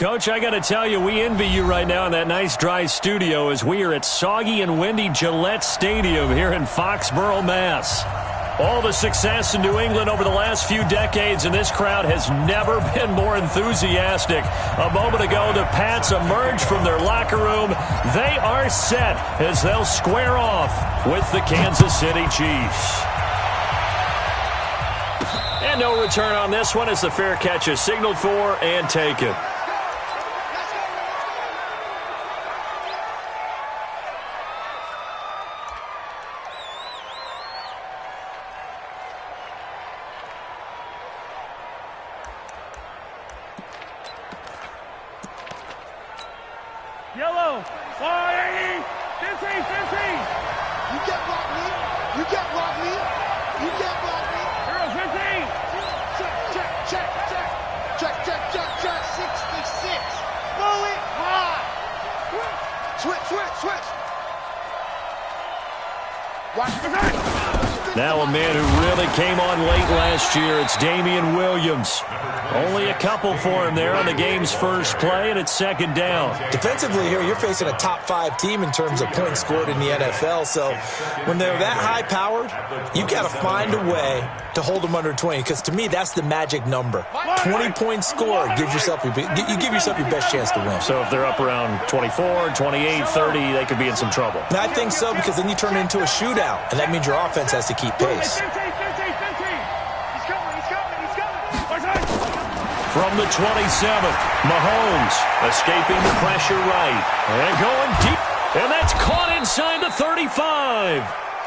Coach, I got to tell you, we envy you right now in that nice dry studio as we are at soggy and windy Gillette Stadium here in Foxborough, Mass. All the success in New England over the last few decades, and this crowd has never been more enthusiastic. A moment ago, the Pats emerged from their locker room. They are set as they'll square off with the Kansas City Chiefs. And no return on this one as the fair catch is signaled for and taken. Yellow, 480, 15. You can't block me. You can't block me. You can't block me. Hero, 15. Check. 66. Blow it high. Switch. Watch the guy. Now a man who really came on late last year, it's Damian Williams. Only a couple for him there on the game's first play, and it's second down. Defensively here, you're facing a top-5 team in terms of points scored in the NFL, so when they're that high-powered, you've got to find a way to hold them under 20, because to me, that's the magic number. 20 points scored, you give yourself your best chance to win. So if they're up around 24, 28, 30, they could be in some trouble. And I think so, because then you turn it into a shootout, and that means your offense has to keep pace. From the 27th, Mahomes escaping the pressure right. And going deep. And that's caught inside the 35.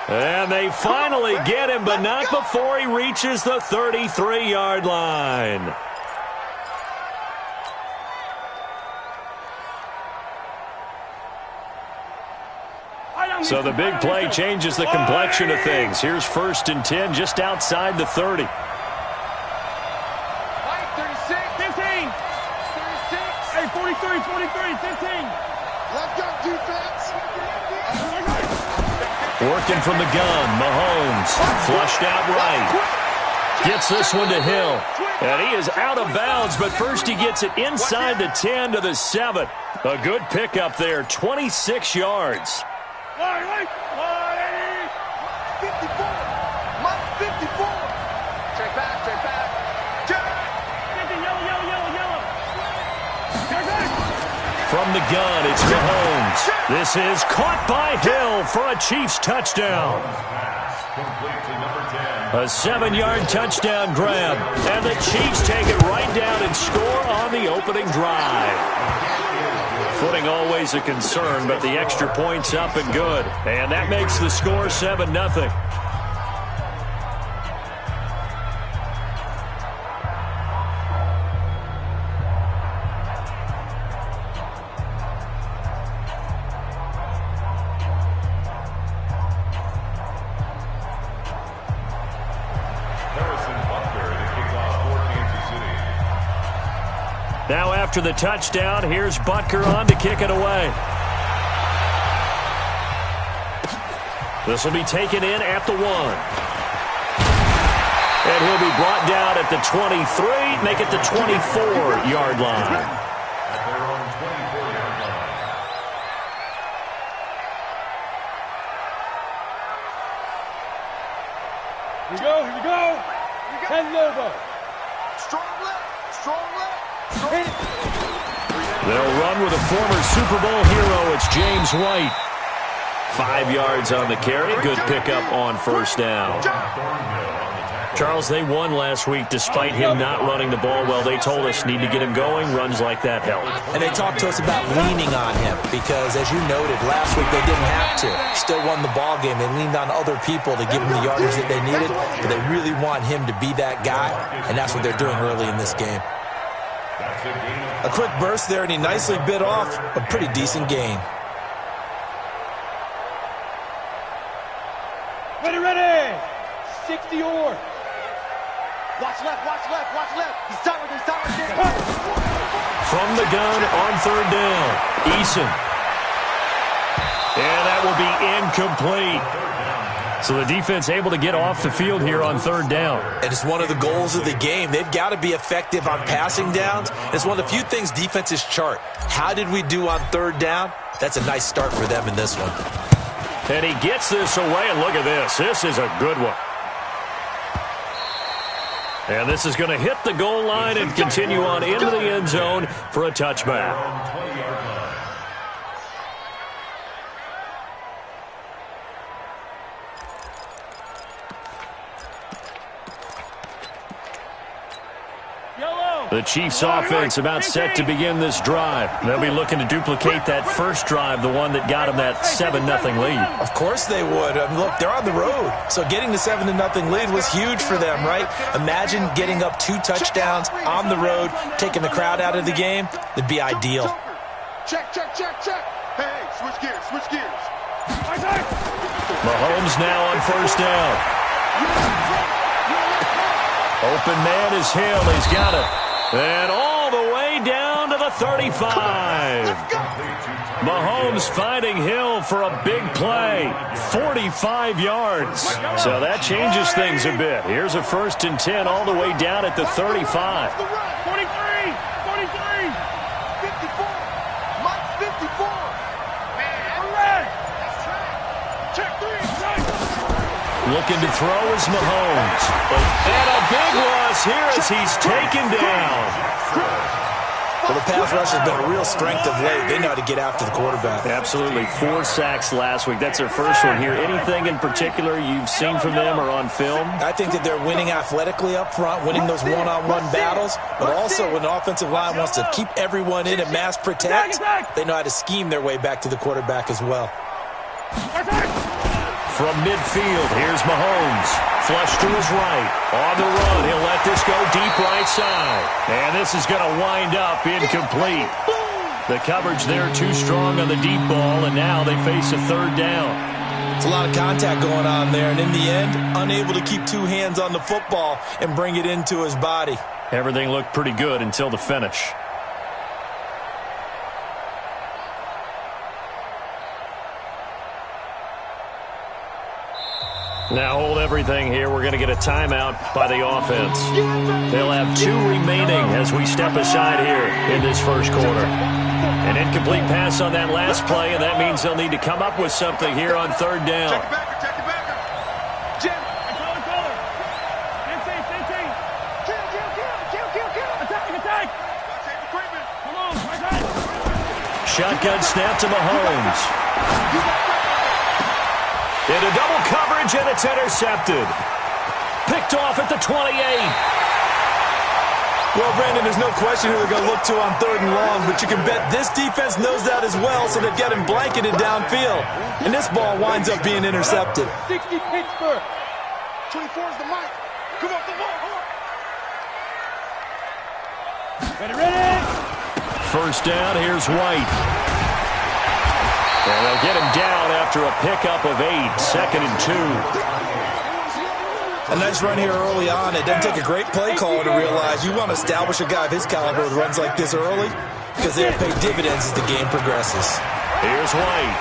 And they finally get him, but not before he reaches the 33-yard line. So the big play changes the complexion of things. Here's 1st and 10 just outside the 30. 43, 15. Let's go, defense. Working from the gun, Mahomes. Flushed out right. Gets this one to Hill. And he is out of bounds, but first he gets it inside the 10 to the 7. A good pickup there, 26 yards. 54. Straight back. From the gun, it's Mahomes. This is caught by Hill for a Chiefs touchdown. A 7-yard touchdown grab. And the Chiefs take it right down and score on the opening drive. Footing always a concern, but the extra point's up and good. And that makes the score 7-0. Now after the touchdown, here's Butker on to kick it away. This will be taken in at the 1. And he'll be brought down at the 23, make it the 24-yard line. Here we go. 10 Lobo. Strong left. They'll run with a former Super Bowl hero. It's James White. 5 yards on the carry. Good pickup on first down. Charles, they won last week despite him not running the ball well. They told us need to get him going. Runs like that help. And they talked to us about leaning on him because, as you noted, last week they didn't have to. Still won the ball game. They leaned on other people to give them the yardage that they needed, but they really want him to be that guy, and that's what they're doing early in this game. A quick burst there, and he nicely bit off a pretty decent gain. Ready. 60 or. Watch left. He's tired there. From the gun on third down, Eason. And that will be incomplete. So the defense able to get off the field here on third down. And it's one of the goals of the game. They've got to be effective on passing downs. It's one of the few things defenses chart. How did we do on third down? That's a nice start for them in this one. And he gets this away, and look at this. This is a good one. And this is going to hit the goal line and continue on into the end zone for a touchback. The Chiefs offense about set to begin this drive. They'll be looking to duplicate that first drive, the one that got them that 7-0 lead. Of course they would. Look, they're on the road. So getting the 7-0 lead was huge for them, right? Imagine getting up 2 touchdowns on the road, taking the crowd out of the game. That'd be ideal. Check, check, check, check. Hey, switch gears, switch gears. Mahomes now on first down. Open man is Hill. He's got it. And all the way down to the 35. Mahomes finding Hill for a big play. 45 yards. So that changes things a bit. Here's a 1st and 10 all the way down at the 35. 43, 43, 54, Mike 54. Man, check 3, looking to throw is Mahomes. And a big loss here as he's taken down. Well, the pass rush has been a real strength of late. They know how to get after the quarterback. Absolutely. 4 sacks last week. That's their first one here. Anything in particular you've seen from them or on film? I think that they're winning athletically up front, winning those one-on-one battles, but also when the offensive line wants to keep everyone in and mass protect, they know how to scheme their way back to the quarterback as well. From midfield, here's Mahomes. Flush to his right. On the run, he'll let this go deep right side. And this is going to wind up incomplete. The coverage there too strong on the deep ball, and now they face a 3rd down. It's a lot of contact going on there, and in the end, unable to keep 2 hands on the football and bring it into his body. Everything looked pretty good until the finish. Now hold everything here. We're going to get a timeout by the offense. They'll have 2 remaining as we step aside here in this first quarter. An incomplete pass on that last play, and that means they'll need to come up with something here on 3rd down. check it back. Jim, color. Insane. Kill. Attack. Come on, Shotgun snap to Mahomes. Into double coverage, and it's intercepted. Picked off at the 28. Well, Brandon, there's no question who they're going to look to on 3rd and long, but you can bet this defense knows that as well, so they've got him blanketed downfield. And this ball winds up being intercepted. 60 Pittsburgh. 24 is the mic. Come on, the ball. Ready. First down, here's White. And they'll get him down after a pickup of 8, 2nd and 2. A nice run here early on. It doesn't take a great play caller to realize you want to establish a guy of his caliber with runs like this early because they'll pay dividends as the game progresses. Here's White.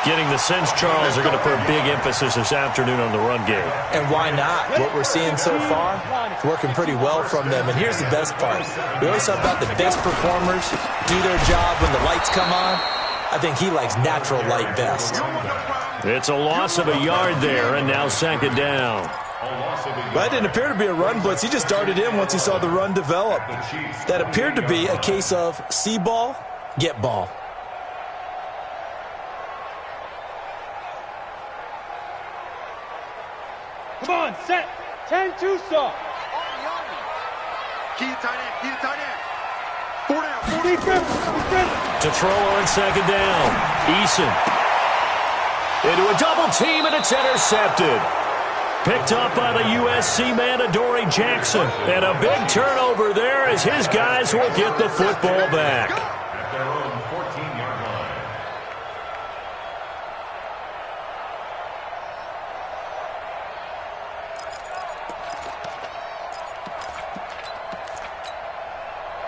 Getting the sense Charles are going to put a big emphasis this afternoon on the run game. And why not? What we're seeing so far, it's working pretty well from them. And here's the best part. We always talk about the best performers do their job when the lights come on. I think he likes natural light best. It's a loss of a yard there, and now 2nd down. But it didn't appear to be a run blitz. He just darted in once he saw the run develop. That appeared to be a case of see ball, get ball. Come on, set. 10-2 stop. Key tight end. 4 down. 45. To Troller on 2nd down. Eason. Into a double team, and it's intercepted. Picked up by the USC man, Adoree Jackson. And a big turnover there as his guys will get the football back. At their own 14-yard line.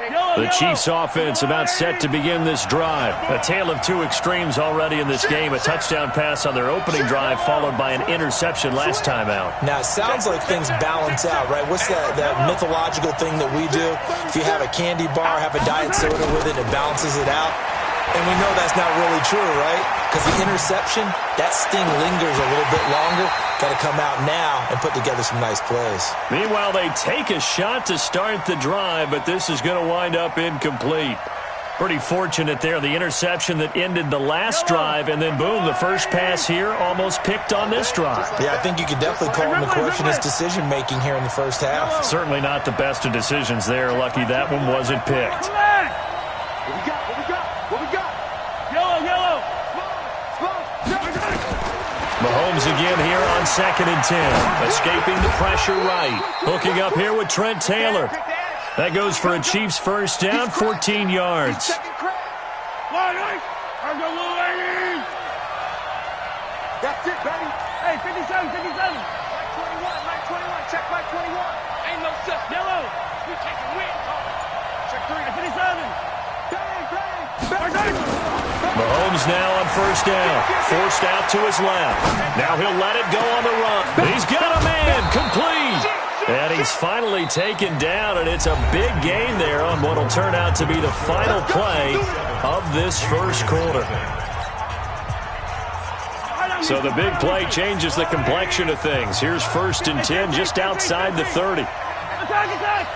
The Chiefs offense about set to begin this drive. A tale of two extremes already in this game. A touchdown pass on their opening drive followed by an interception last time out. Now, it sounds like things balance out, right? What's that mythological thing that we do? If you have a candy bar, have a diet soda with it, it balances it out. And we know that's not really true, right? Because the interception, that sting lingers a little bit longer. Got to come out now and put together some nice plays. Meanwhile, they take a shot to start the drive, but this is going to wind up incomplete. Pretty fortunate there. The interception that ended the last drive, and then boom, the first pass here almost picked on this drive. Yeah, I think you could definitely call him to question his decision-making here in the first half. Certainly not the best of decisions there. Lucky that one wasn't picked. What we got? What we got? What we got? Yellow. Mahomes again here on 2nd and 10. Escaping the pressure right. Hooking up here with Trent Taylor. That goes for a Chiefs first down, 14 yards. That's it, baby. Hey, 57. Mike 21. Check Mike 21. Ain't no such. Yellow. We taking win. Check 3. 57. Mahomes now on first down. Forced out to his left. Now he'll let it go on the run. He's got a man. Complete. And he's finally taken down, and it's a big gain there on what will turn out to be the final play of this first quarter. So the big play changes the complexion of things. Here's 1st and 10 just outside the 30. Attack.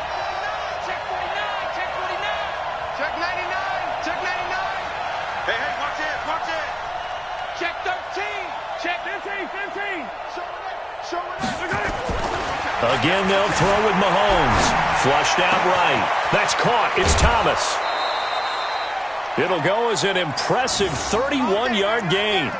Check 49. Check 99. Check 99. Hey, watch it. Check 13. Check 15. Show it. Again, they'll throw with Mahomes. Flushed out right. That's caught. It's Thomas. It'll go as an impressive 31-yard gain.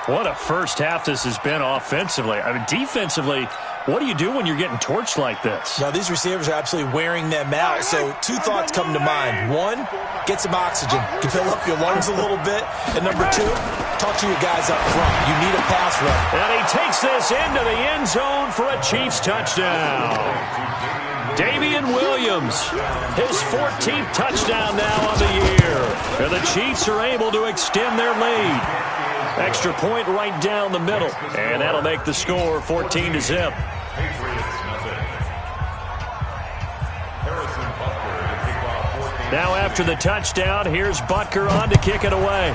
What a first half this has been offensively. I mean, defensively, what do you do when you're getting torched like this? Now, these receivers are absolutely wearing them out. So 2 thoughts come to mind. 1, get some oxygen. You fill up your lungs a little bit. And number 2, talk to your guys up front. You need a pass rush. And he takes this into the end zone for a Chiefs touchdown. Damian Williams, his 14th touchdown now on the year. And the Chiefs are able to extend their lead. Extra point right down the middle. And that'll make the score 14-0. Now after the touchdown, here's Butker on to kick it away.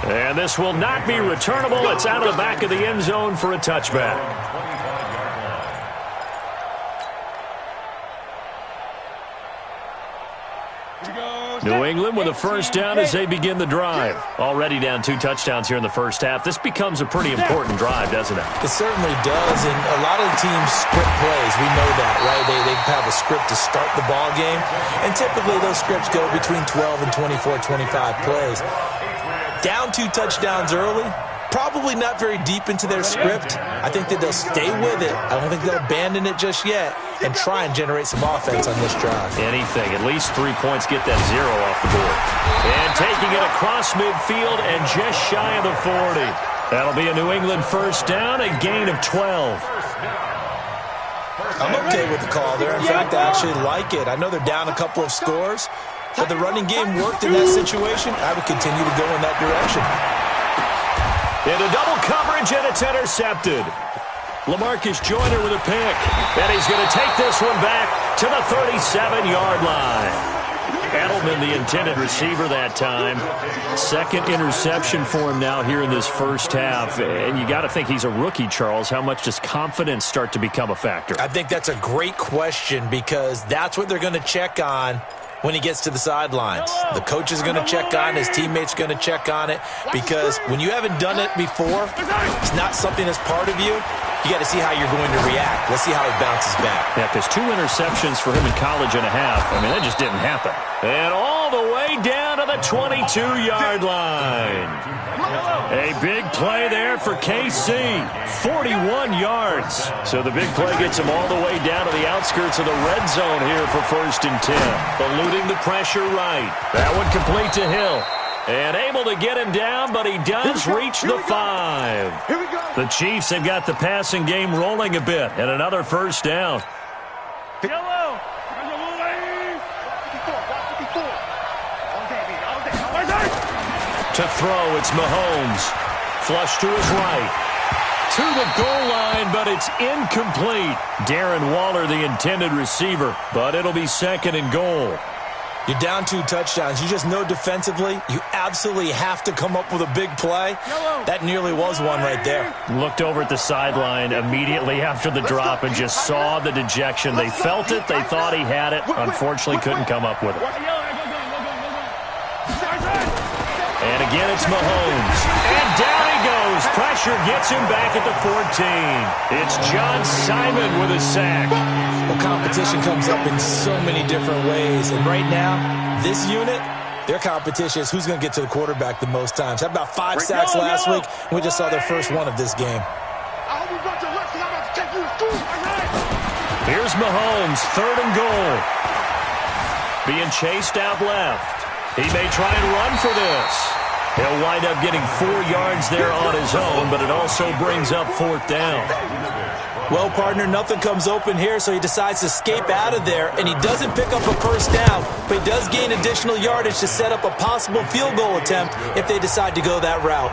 And this will not be returnable. It's out of the back of the end zone for a touchback. New England with a first down as they begin the drive. Already down 2 touchdowns here in the first half. This becomes a pretty important drive, doesn't it? It certainly does, and a lot of the teams script plays. We know that, right? They have a script to start the ball game, and typically those scripts go between 12 and 24, 25 plays. Down 2 touchdowns early, probably not very deep into their script. I think that they'll stay with it. I don't think they'll abandon it just yet and try and generate some offense on this drive. Anything. At least 3 points, get that 0 off the board. And taking it across midfield and just shy of the 40. That'll be a New England first down, a gain of 12. I'm okay with the call there. In fact, I actually like it. I know they're down a couple of scores, but the running game worked in that situation. I would continue to go in that direction. Into double coverage, and it's intercepted. LaMarcus Joyner with a pick. And he's going to take this one back to the 37-yard line. Edelman, the intended receiver that time. 2nd interception for him now here in this first half. And you got to think he's a rookie, Charles. How much does confidence start to become a factor? I think that's a great question because that's what they're going to check on when he gets to the sidelines. The coach is going to check on it. His teammates going to check on it because when you haven't done it before, it's not something that's part of you. You got to see how you're going to react. Let's see how he bounces back. Yeah, because 2 interceptions for him in college and a half. I mean, that just didn't happen. And all the way down to the 22-yard line. A big play there for KC. 41 yards. So the big play gets him all the way down to the outskirts of the red zone here for 1st and 10. Eluding the pressure right. That one complete to Hill. And able to get him down, but he does reach the 5. Here we go. The Chiefs have got the passing game rolling a bit, and another first down. Yellow. To throw, it's Mahomes. Flush to his right. To the goal line, but it's incomplete. Darren Waller, the intended receiver, but it'll be 2nd and goal. You're down 2 touchdowns. You just know defensively you absolutely have to come up with a big play. That nearly was one right there. Looked over at the sideline immediately after the drop and just saw the dejection. They felt it. They thought he had it. Unfortunately, couldn't come up with it. And again, it's Mahomes. And down he goes. Pressure gets him back at the 14. It's John Simon with a sack. Well, competition comes up in so many different ways. And right now, this unit, their competition is who's going to get to the quarterback the most times. Had about 5 sacks last week. We just saw their first one of this game. Here's Mahomes, 3rd and goal. Being chased out left. He may try and run for this. He'll wind up getting 4 yards there on his own, but it also brings up 4th down. Well, partner, nothing comes open here, so he decides to escape out of there, and he doesn't pick up a first down, but he does gain additional yardage to set up a possible field goal attempt if they decide to go that route.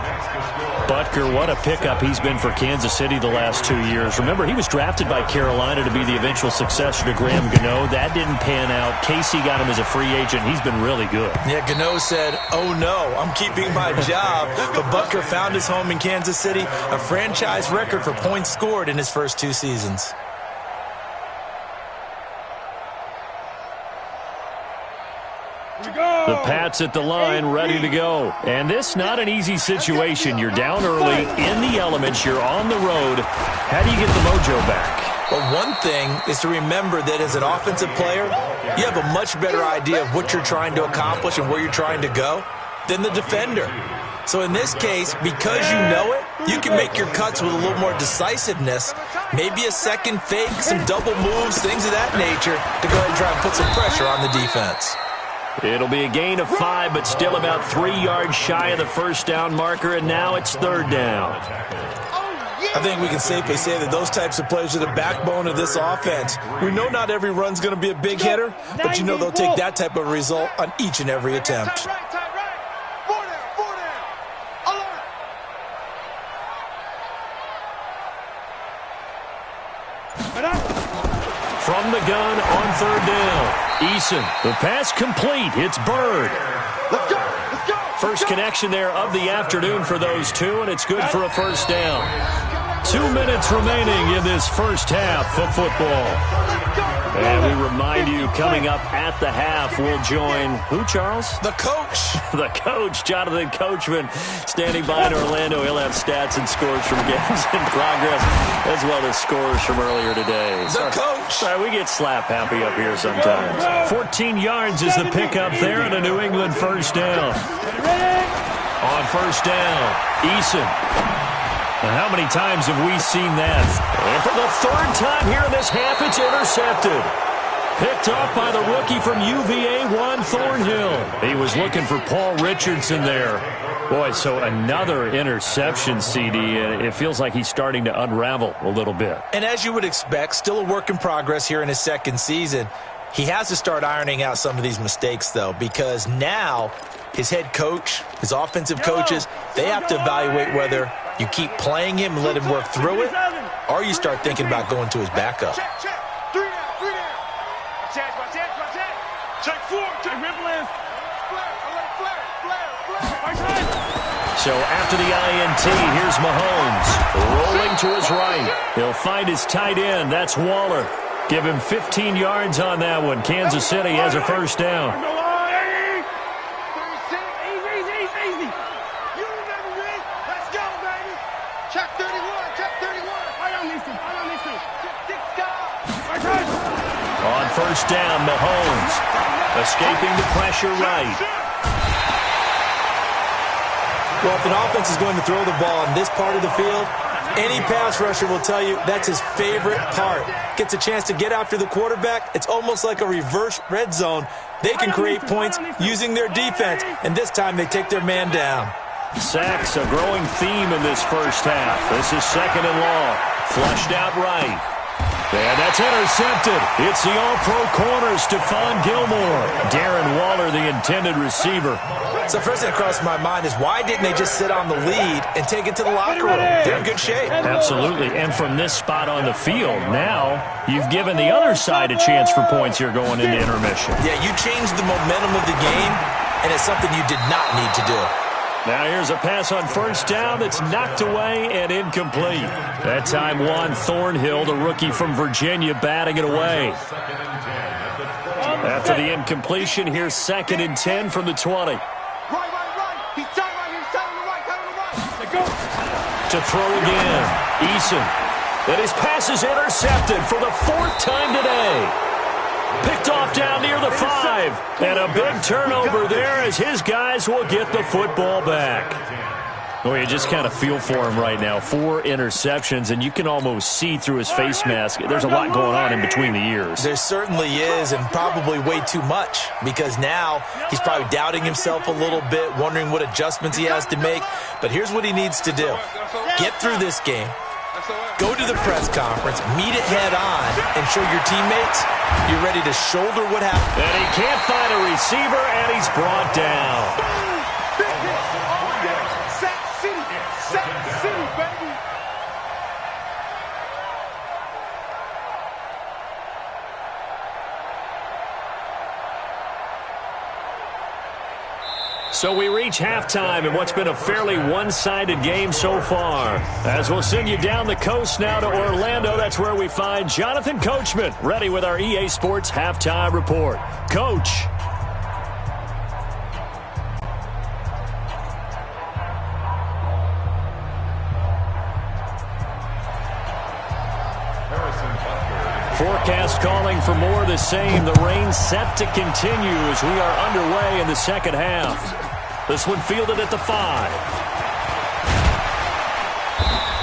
Butker, what a pickup he's been for Kansas City the last 2 years. Remember, he was drafted by Carolina to be the eventual successor to Graham Gano. That didn't pan out. Casey got him as a free agent. He's been really good. Yeah, Gano said, oh no, I'm keeping my job. But Butker found his home in Kansas City, a franchise record for points scored in his first 2 seasons. The Pats at the line, ready to go. And this not an easy situation. You're down early, in the elements, you're on the road. How do you get the mojo back? Well, one thing is to remember that as an offensive player, you have a much better idea of what you're trying to accomplish and where you're trying to go than the defender. So in this case, because you know it, you can make your cuts with a little more decisiveness, maybe a second fake, some double moves, things of that nature, to go ahead and try and put some pressure on the defense. It'll be a gain of 5, but still about 3 yards shy of the first down marker, and now it's 3rd down. I think we can safely say that those types of plays are the backbone of this offense. We know not every run's going to be a big hitter, but you know they'll take that type of result on each and every attempt. From the gun on 3rd down. Eason, the pass complete. It's Bird. Let's go. Let's go. First connection there of the afternoon for those two, and it's good for a first down. 2 minutes remaining in this first half of football. And we remind you, coming up at the half, we'll join who, Charles? The coach. The coach, Jonathan Coachman, standing by in Orlando. He'll have stats and scores from games in progress, as well as scores from earlier today. The coach. Sorry, we get slap happy up here sometimes. 14 yards is the pickup there, and a New England first down. On first down, Eason. And how many times have we seen that? And for the 3rd time here in this half, it's intercepted. Picked off by the rookie from UVA, Juan Thornhill. He was looking for Paul Richardson there. Boy, so another interception, CD. It feels like he's starting to unravel a little bit. And as you would expect, still a work in progress here in his 2nd season. He has to start ironing out some of these mistakes, though, because now his head coach, his offensive coaches, they have to evaluate whether you keep playing him and let him work through it, or you start thinking about going to his backup. Check. 3 down. Check 4. Check Rippling. So after the INT, here's Mahomes. Rolling to his right. He'll find his tight end. That's Waller. Give him 15 yards on that one. Kansas City has a first down. Easy. You remember me? Let's go, baby. Check 31. I don't need to. On first down, Mahomes. Escaping the pressure right. Well, if an offense is going to throw the ball on this part of the field, any pass rusher will tell you that's his favorite part. Gets a chance to get after the quarterback. It's almost like a reverse red zone. They can create points using their defense, and this time they take their man down. Sacks, a growing theme in this first half. This is 2nd and long. Flushed out right. And that's intercepted. It's the all-pro corner, Stephon Gilmore. Darren Waller, the intended receiver. So first thing that crossed my mind is why didn't they just sit on the lead and take it to the locker room? They're in good shape. Absolutely. And from this spot on the field, now you've given the other side a chance for points here going into intermission. Yeah, you changed the momentum of the game, and it's something you did not need to do. Now here's a pass on first down that's knocked away and incomplete. That time Juan Thornhill, the rookie from Virginia, batting it away. After the incompletion, here's 2nd and 10 from the 20. Right. He's tight right here. He's tight on the right. Let's go. To throw again. Eason. And his pass is intercepted for the 4th time today. Picked off down near the 5. And a big turnover there as his guys will get the football back. Well, you just kind of feel for him right now. 4 interceptions, and you can almost see through his face mask. There's a lot going on in between the ears. There certainly is, and probably way too much, because now he's probably doubting himself a little bit, wondering what adjustments he has to make. But here's what he needs to do. Get through this game. Go to the press conference, meet it head on, and show your teammates you're ready to shoulder what happened. And he can't find a receiver, and he's brought down. Sack City, baby. So we reach halftime in what's been a fairly one-sided game so far. As we'll send you down the coast now to Orlando, that's where we find Jonathan Coachman, ready with our EA Sports Halftime Report. Coach. Forecast calling for more of the same. The rain set to continue as we are underway in the second half. This one fielded at the 5.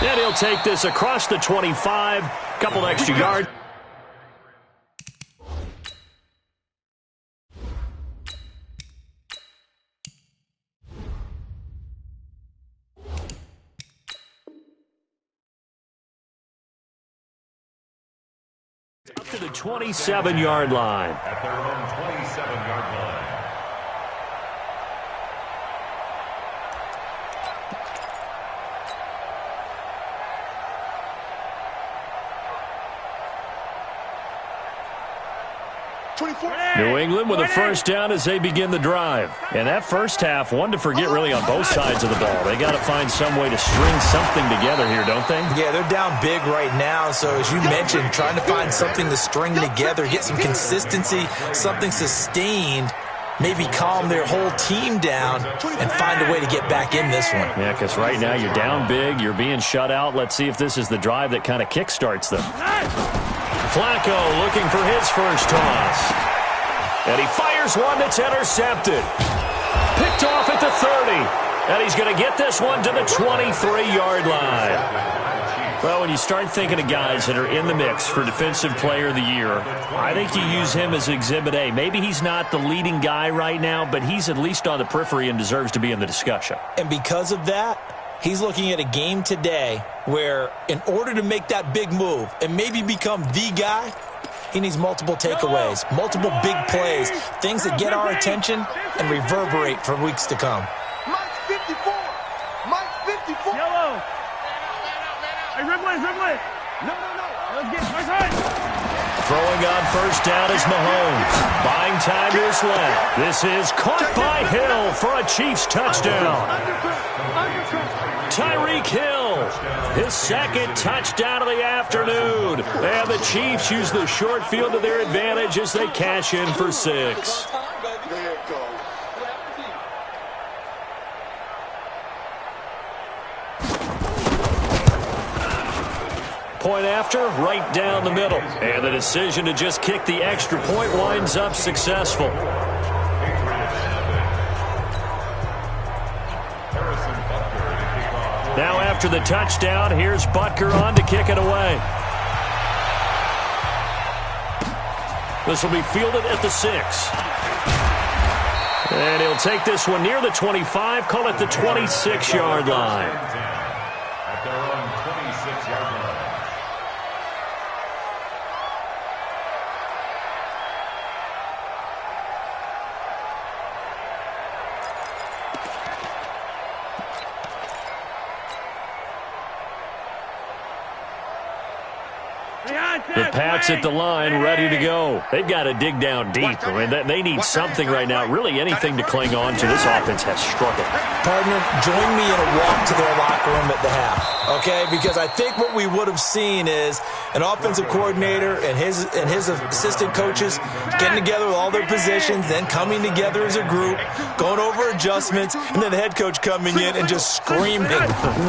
And he'll take this across the 25. Couple extra yards. Up to the 27-yard line. At their own 27-yard line. New England with a first down as they begin the drive. And that first half, one to forget really on both sides of the ball. They got to find some way to string something together here, don't they? Yeah, they're down big right now. So as you mentioned, trying to find something to string together, get some consistency, something sustained, maybe calm their whole team down and find a way to get back in this one. Yeah, because right now you're down big, you're being shut out. Let's see if this is the drive that kind of kickstarts them. Flacco looking for his first toss. And he fires one that's intercepted. Picked off at the 30. And he's going to get this one to the 23-yard line. Well, when you start thinking of guys that are in the mix for Defensive Player of the Year, I think you use him as Exhibit A. Maybe he's not the leading guy right now, but he's at least on the periphery and deserves to be in the discussion. And because of that, he's looking at a game today where in order to make that big move and maybe become the guy, he needs multiple takeaways, multiple big plays, things that get our attention and reverberate for weeks to come. Mike's 54. Mike's 54. Yellow. Hey, Ridley. No. Let's get my side. Throwing on first down is Mahomes. Buying time to his left. This is caught by Hill for a Chiefs touchdown. Tyreek Hill, his second touchdown of the afternoon. And the Chiefs use the short field to their advantage as they cash in for 6. Point after, right down the middle. And the decision to just kick the extra point winds up successful. Now after the touchdown, here's Butker on to kick it away. This will be fielded at the 6. And he'll take this one near the 25, call it the 26-yard line. At their own 26-yard line. The Pats at the line, ready to go. They've got to dig down deep. I mean, they need something right now, really anything to cling on to. This offense has struggled. Partner, join me in a walk to their locker room at the half, okay? Because I think what we would have seen is an offensive coordinator and his assistant coaches getting together with all their positions, then coming together as a group, going over adjustments, and then the head coach coming in and just screaming,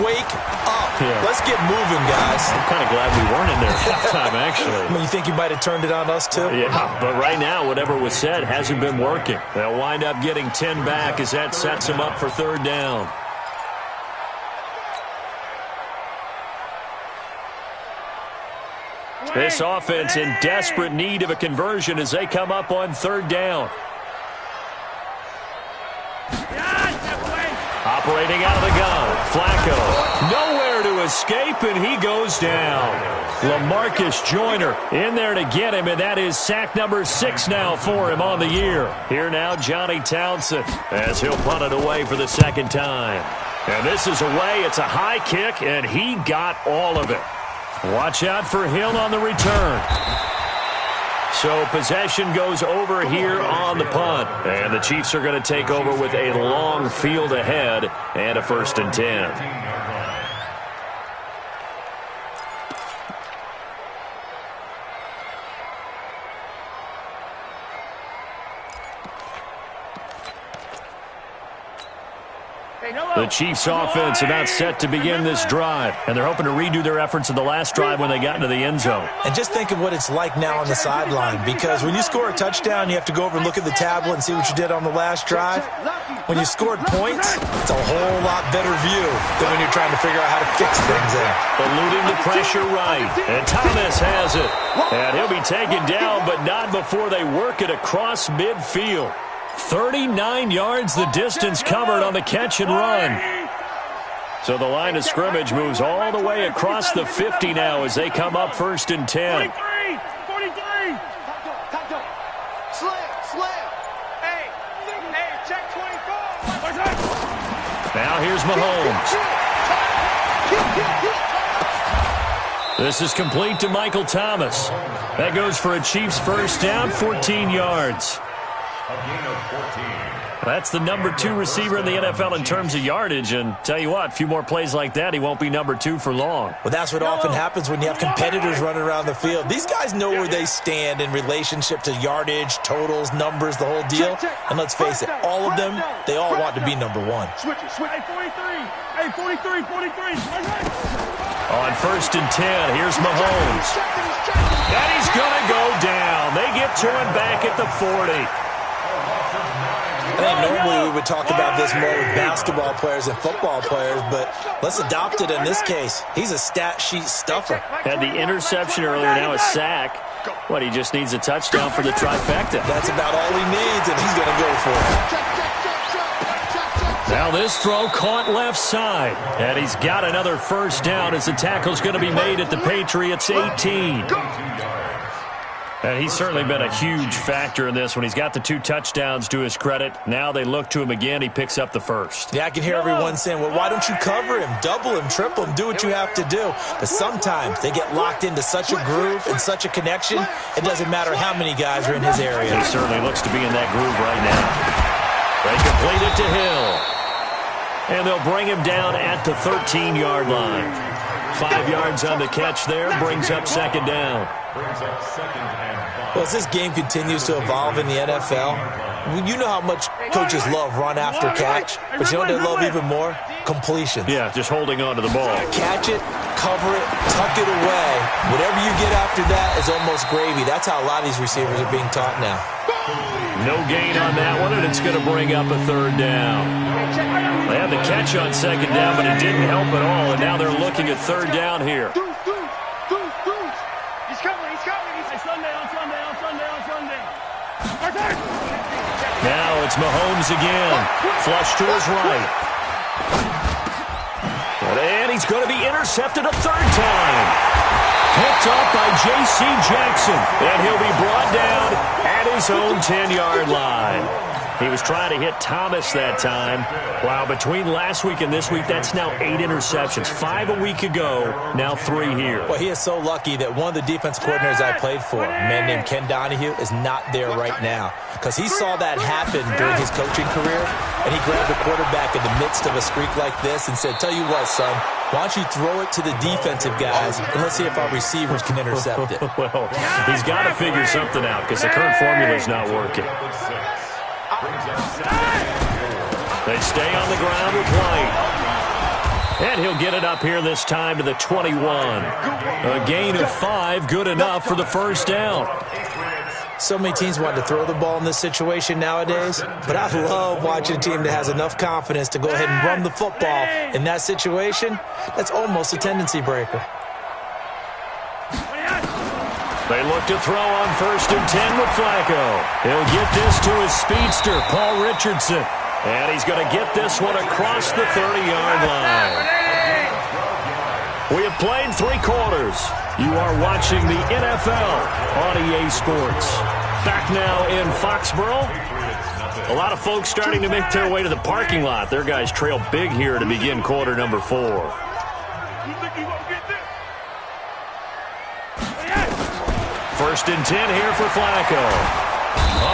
"Wake up. Let's get moving, guys." I'm kind of glad we weren't in there at halftime, actually. I mean, you think you might have turned it on us, too? Yeah, but right now, whatever was said hasn't been working. They'll wind up getting 10 back as that sets them up for third down. This offense in desperate need of a conversion as they come up on third down. Operating out of the gun, Flacco. Nowhere to escape, and he goes down. LaMarcus Joyner in there to get him, and that is sack number 6 now for him on the year. Here now, Johnny Townsend, as he'll punt it away for the second time. And this is away. It's a high kick, and he got all of it. Watch out for Hill on the return. So possession goes over here on the punt. And the Chiefs are going to take over with a long field ahead and a 1st and 10. The Chiefs offense about set to begin this drive, and they're hoping to redo their efforts in the last drive when they got into the end zone. And just think of what it's like now on the sideline, because when you score a touchdown, you have to go over and look at the tablet and see what you did on the last drive. When you scored points, it's a whole lot better view than when you're trying to figure out how to fix things there. Eluding the pressure right, and Thomas has it. And he'll be taken down, but not before they work it across midfield. 39 yards the distance covered on the catch and run. So the line of scrimmage moves all the way across the 50 now as they come up 1st and 10. 43. Hey, check 24. Now here's Mahomes. This is complete to Michael Thomas. That goes for a Chiefs first down, 14 yards. A gain of 14. That's the number 2 receiver in the NFL in terms of yardage, and tell you what, a few more plays like that, he won't be number 2 for long. Well, that's what often happens when you have competitors running around the field. These guys know where they stand in relationship to yardage, totals, numbers, the whole deal. And let's face it, all of them, they all want to be number 1. Hey, 43. On 1st and 10, here's Mahomes. And he's going to go down. They get to him back at the 40. I think normally we would talk about this more with basketball players and football players, but let's adopt it in this case. He's a stat sheet stuffer. Had the interception earlier, now a sack. What, he just needs a touchdown for the trifecta. That's about all he needs, and he's going to go for it. Now this throw caught left side, and he's got another first down as the tackle's going to be made at the Patriots' 18. And he's certainly been a huge factor in this when he's got the 2 touchdowns to his credit. Now they look to him again. He picks up the first. Yeah, I can hear everyone saying, well, why don't you cover him, double him, triple him, do what you have to do. But sometimes they get locked into such a groove and such a connection, it doesn't matter how many guys are in his area. He certainly looks to be in that groove right now. They complete it to Hill. And they'll bring him down at the 13-yard line. 5 yards on the catch there, brings up 2nd down. Well, as this game continues to evolve in the NFL, you know how much coaches love run after catch, but you know what they love even more? Completion. Yeah, just holding on to the ball. Catch it, cover it, tuck it away. Whatever you get after that is almost gravy. That's how a lot of these receivers are being taught now. No gain on that one, and it's going to bring up a 3rd down. They had the catch on 2nd down, but it didn't help at all, and now they're looking at 3rd down here. He's coming. On Sunday. Now it's Mahomes again. Flush to his right. And he's going to be intercepted a third time. Picked up by J.C. Jackson. And he'll be brought down at his own 10-yard line. He was trying to hit Thomas that time. Wow, between last week and this week, that's now 8 interceptions. 5 a week ago, now 3 here. Well, he is so lucky that one of the defense coordinators I played for, a man named Ken Donahue, is not there right now. Because he saw that happen during his coaching career, and he grabbed the quarterback in the midst of a streak like this and said, tell you what, son, why don't you throw it to the defensive guys, and let's see if our receivers can intercept it. Well, he's got to figure something out because the current formula is not working. They stay on the ground with White. And he'll get it up here this time to the 21. A gain of 5, good enough for the first down. So many teams want to throw the ball in this situation nowadays, but I love watching a team that has enough confidence to go ahead and run the football in that situation. That's almost a tendency breaker. They look to throw on 1st and 10 with Flacco. He'll get this to his speedster, Paul Richardson. And he's going to get this one across the 30-yard line. We have played 3 quarters. You are watching the NFL on EA Sports. Back now in Foxborough. A lot of folks starting to make their way to the parking lot. Their guys trail big here to begin quarter number 4. First and 10 here for Flacco.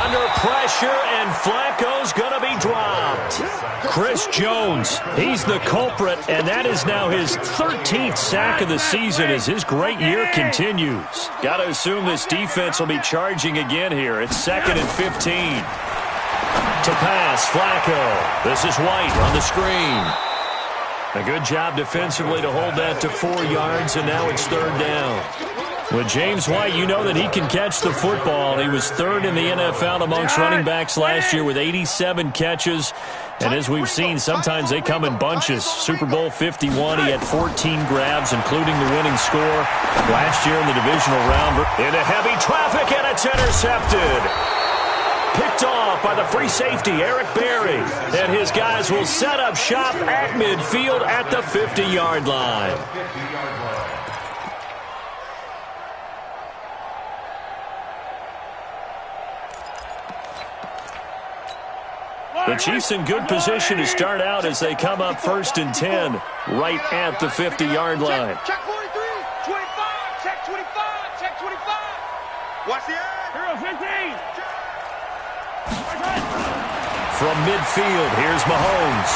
Under pressure, and Flacco's going to be dropped. Chris Jones, he's the culprit, and that is now his 13th sack of the season as his great year continues. Got to assume this defense will be charging again here. It's 2nd and 15. To pass, Flacco. This is White on the screen. A good job defensively to hold that to 4 yards, and now it's 3rd down. With James White, you know that he can catch the football. He was 3rd in the NFL amongst running backs last year with 87 catches. And as we've seen, sometimes they come in bunches. Super Bowl 51, he had 14 grabs, including the winning score last year in the divisional round. Into heavy traffic, and it's intercepted. Picked off by the free safety, Eric Berry. And his guys will set up shop at midfield at the 50-yard line. The Chiefs in good position to start out as they come up 1st and 10 right at the 50-yard line. Check 43, 25, check 25, check 25. Watch the end. Hero 15. From midfield, here's Mahomes.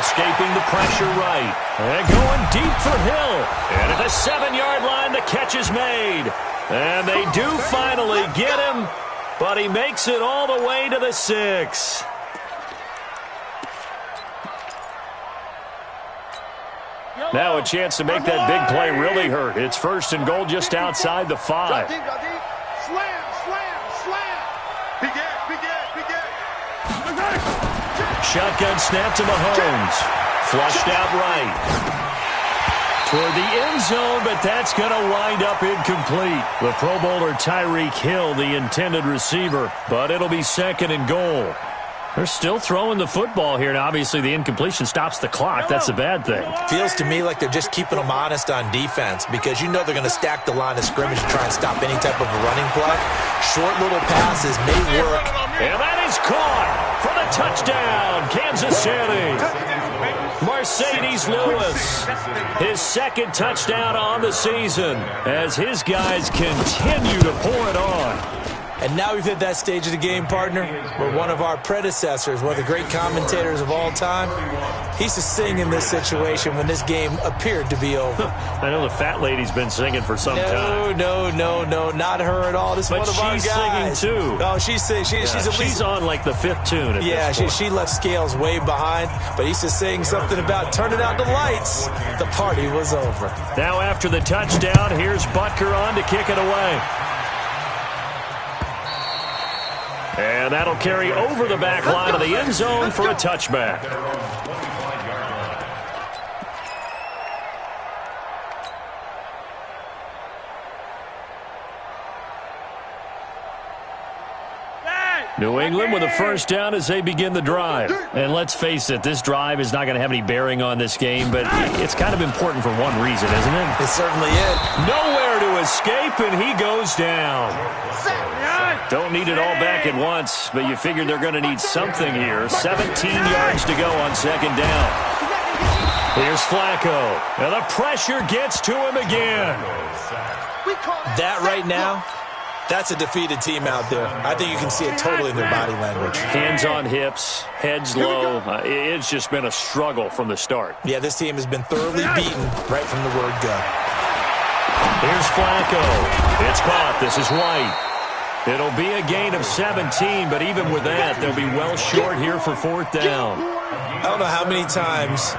Escaping the pressure right. And going deep for Hill. And at the 7-yard line, the catch is made. And they do finally get him, but he makes it all the way to the 6. Now a chance to make that big play really hurt. It's 1st and goal just outside the 5. Slam, slam, slam. Begin. Shotgun snap to Mahomes. Flushed out right. Toward the end zone, but that's going to wind up incomplete. The Pro Bowler Tyreek Hill, the intended receiver, but it'll be 2nd and goal. They're still throwing the football here, and obviously the incompletion stops the clock. That's a bad thing. Feels to me like they're just keeping them honest on defense because you know they're going to stack the line of scrimmage and try and stop any type of a running play. Short little passes may work. And that is caught for the touchdown, Kansas City. Mercedes Lewis, his 2nd touchdown on the season as his guys continue to pour it on. And now we've hit that stage of the game, partner, where one of our predecessors, one of the great commentators of all time, he used to sing in this situation when this game appeared to be over. I know the fat lady's been singing for some time. No, not her at all. This is one of our guys. But she's singing, too. Oh, she's singing. She's on, like, the 5th tune at yeah, this point. she left Scales way behind, but he used to sing something about turning out the lights. The party was over. Now after the touchdown, here's Butker on to kick it away. And that'll carry over the back line of the end zone for a touchback. New England with a first down as they begin the drive. And let's face it, this drive is not going to have any bearing on this game, but it's kind of important for one reason, isn't it? It certainly is. Nowhere to escape, and he goes down. Don't need it all back at once, but you figure they're going to need something here. 17 yards to go on second down. Here's Flacco. And the pressure gets to him again. That right now, that's a defeated team out there. I think you can see it totally in their body language. Hands on hips, heads low. It's just been a struggle from the start. Yeah, this team has been thoroughly beaten right from the word go. Here's Flacco. It's caught. This is White. It'll be a gain of 17, but even with that, they'll be well short here for fourth down. I don't know how many times,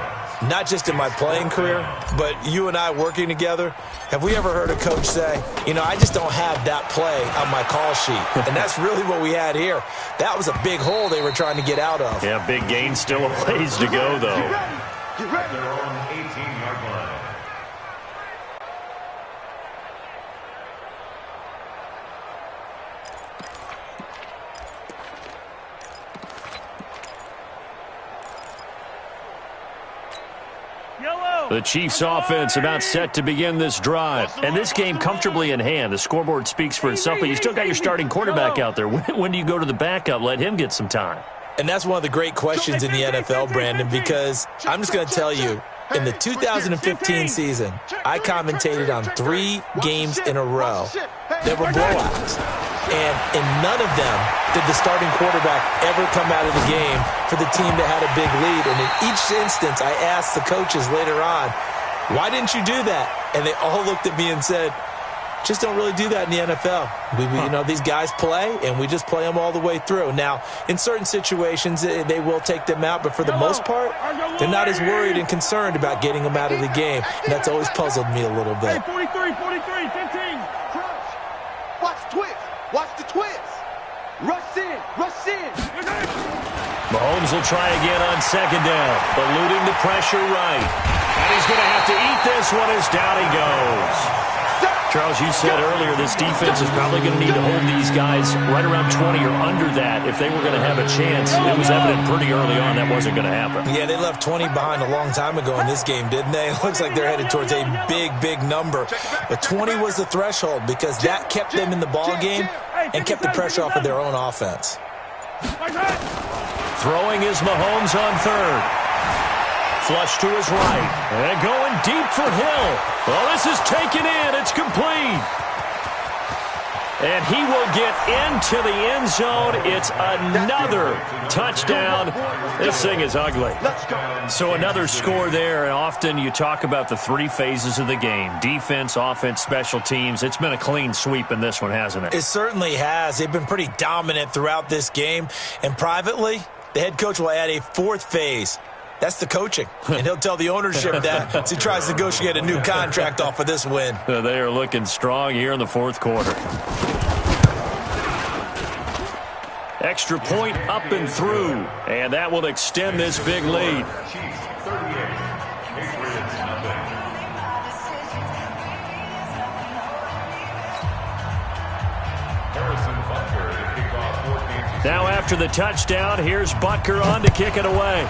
not just in my playing career, but you and I working together, have we ever heard a coach say, you know, I just don't have that play on my call sheet. And that's really what we had here. That was a big hole they were trying to get out of. Yeah, big gain, still a ways to go, though. Get ready. Their own 18-yard line. The Chiefs offense about set to begin this drive. And this game comfortably in hand. The scoreboard speaks for itself, but you still got your starting quarterback out there. When do you go to the backup? Let him get some time. And that's one of the great questions in the NFL, Brandon, because I'm just going to tell you, in the 2015 season, I commentated on 3 games in a row that were blowouts. And in none of them did the starting quarterback ever come out of the game for the team that had a big lead. And in each instance, I asked the coaches later on, why didn't you do that? And they all looked at me and said, just don't really do that in the NFL. You know, these guys play, and we just play them all the way through. Now, in certain situations, they will take them out, but for the most part, they're not as worried and concerned about getting them out of the game. And that's always puzzled me a little bit. Hey, 43, 15. Crunch. Watch twist. Watch the twist. Rush in. Mahomes will try again on second down, eluding the pressure right. And he's going to have to eat this one as down he goes. Charles, you said earlier this defense is probably going to need to hold these guys right around 20 or under that if they were going to have a chance. It was evident pretty early on that wasn't going to happen. Yeah, they left 20 behind a long time ago in this game, didn't they? It looks like they're headed towards a big number. But 20 was the threshold because that kept them in the ball game and kept the pressure off of their own offense. Throwing is Mahomes on third. Flush to his right. And going deep for Hill. Well, this is taken in. It's complete. And he will get into the end zone. It's another touchdown. This thing is ugly. So another score there. And often you talk about the 3 phases of the game. Defense, offense, special teams. It's been a clean sweep in this one, hasn't it? It certainly has. They've been pretty dominant throughout this game. And privately, the head coach will add a 4th phase. That's the coaching, and he'll tell the ownership that as he tries to negotiate a new contract off of this win. They are looking strong here in the 4th quarter. Extra point up and through, and that will extend this big lead. Now after the touchdown, here's Butker on to kick it away.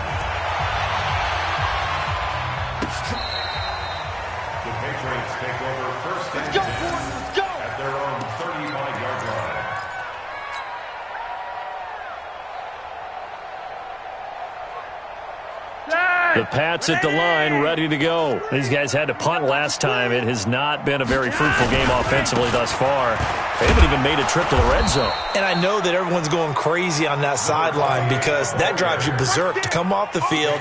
The Pats at the line, ready to go. These guys had to punt last time. It has not been a very fruitful game offensively thus far. They haven't even made a trip to the red zone. And I know that everyone's going crazy on that sideline because that drives you berserk to come off the field,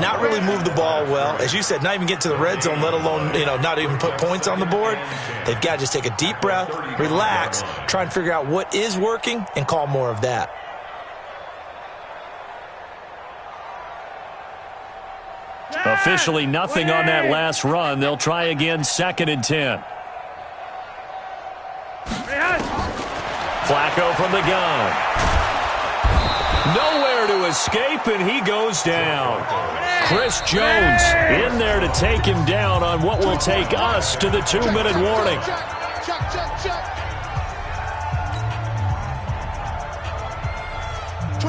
not really move the ball well. As you said, not even get to the red zone, let alone, not even put points on the board. They've got to just take a deep breath, relax, try and figure out what is working, and call more of that. Officially nothing on that last run. They'll try again, 2nd and 10. Flacco from the gun. Nowhere to escape, and he goes down. Chris Jones in there to take him down on what will take us to the 2-minute warning.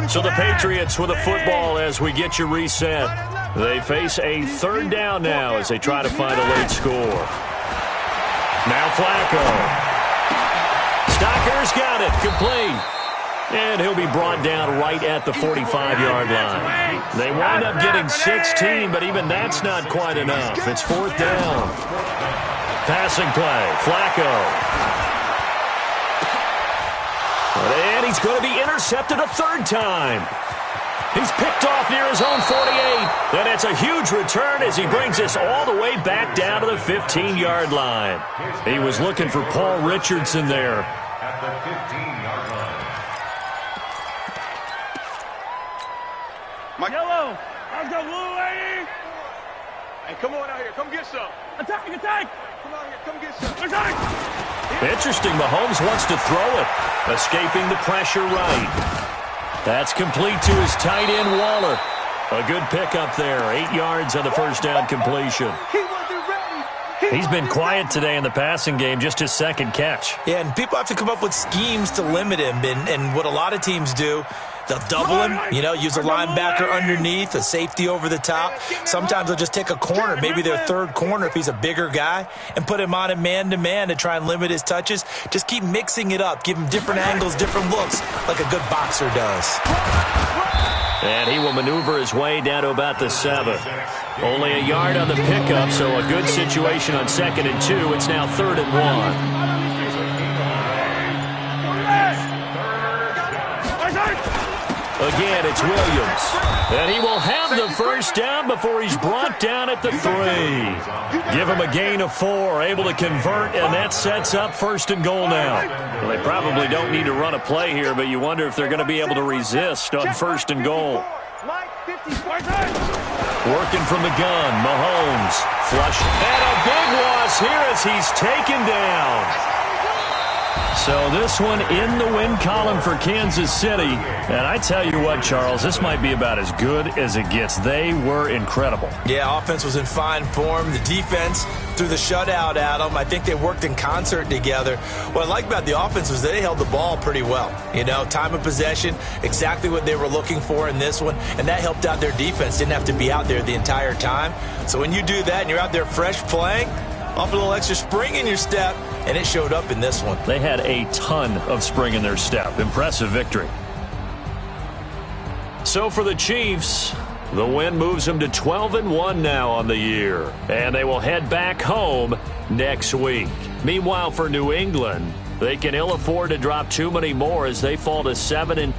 So the Patriots with a football as we get you reset. They face a third down now as they try to find a late score. Now Flacco. Stocker's got it. Complete. And he'll be brought down right at the 45-yard line. They wind up getting 16, but even that's not quite enough. It's fourth down. Passing play. Flacco. And he's going to be intercepted a third time. He's picked off near his own 48. And it's a huge return as he brings us all the way back down to the 15-yard line. He was looking for Paul Richardson there. At the 15-yard line. Yellow. Let's go blue, lady. Hey, come on out here. Come get some. Attack, attack. Come out here. Come get some. Attack. Interesting, Mahomes wants to throw it. Escaping the pressure right. That's complete to his tight end, Waller. A good pickup there. 8 yards on the first down completion. He wasn't ready. He's been quiet today in the passing game, just his second catch. Yeah, and people have to come up with schemes to limit him. And what a lot of teams do, they'll double him, use a linebacker underneath, a safety over the top. Sometimes they'll just take a corner, maybe their third corner if he's a bigger guy, and put him on a man-to-man to try and limit his touches. Just keep mixing it up. Give him different angles, different looks, like a good boxer does. And he will maneuver his way down to about the 7. Only a yard on the pickup, so a good situation on 2nd and 2. It's now 3rd and 1. Again, it's Williams. And he will have the first down before he's brought down at the 3. Give him a gain of 4, able to convert, and that sets up 1st and goal now. Well, they probably don't need to run a play here, but you wonder if they're going to be able to resist on 1st and goal. Working from the gun, Mahomes. Flush. And a big loss here as he's taken down. So this one in the win column for Kansas City. And I tell you what, Charles, this might be about as good as it gets. They were incredible. Yeah, offense was in fine form. The defense threw the shutout at them. I think they worked in concert together. What I like about the offense was they held the ball pretty well. Time of possession, exactly what they were looking for in this one. And that helped out their defense. Didn't have to be out there the entire time. So when you do that and you're out there fresh playing, off a little extra spring in your step, and it showed up in this one. They had a ton of spring in their step. Impressive victory. So for the Chiefs, the win moves them to 12-1 now on the year, and they will head back home next week. Meanwhile, for New England, they can ill afford to drop too many more as they fall to 7-2.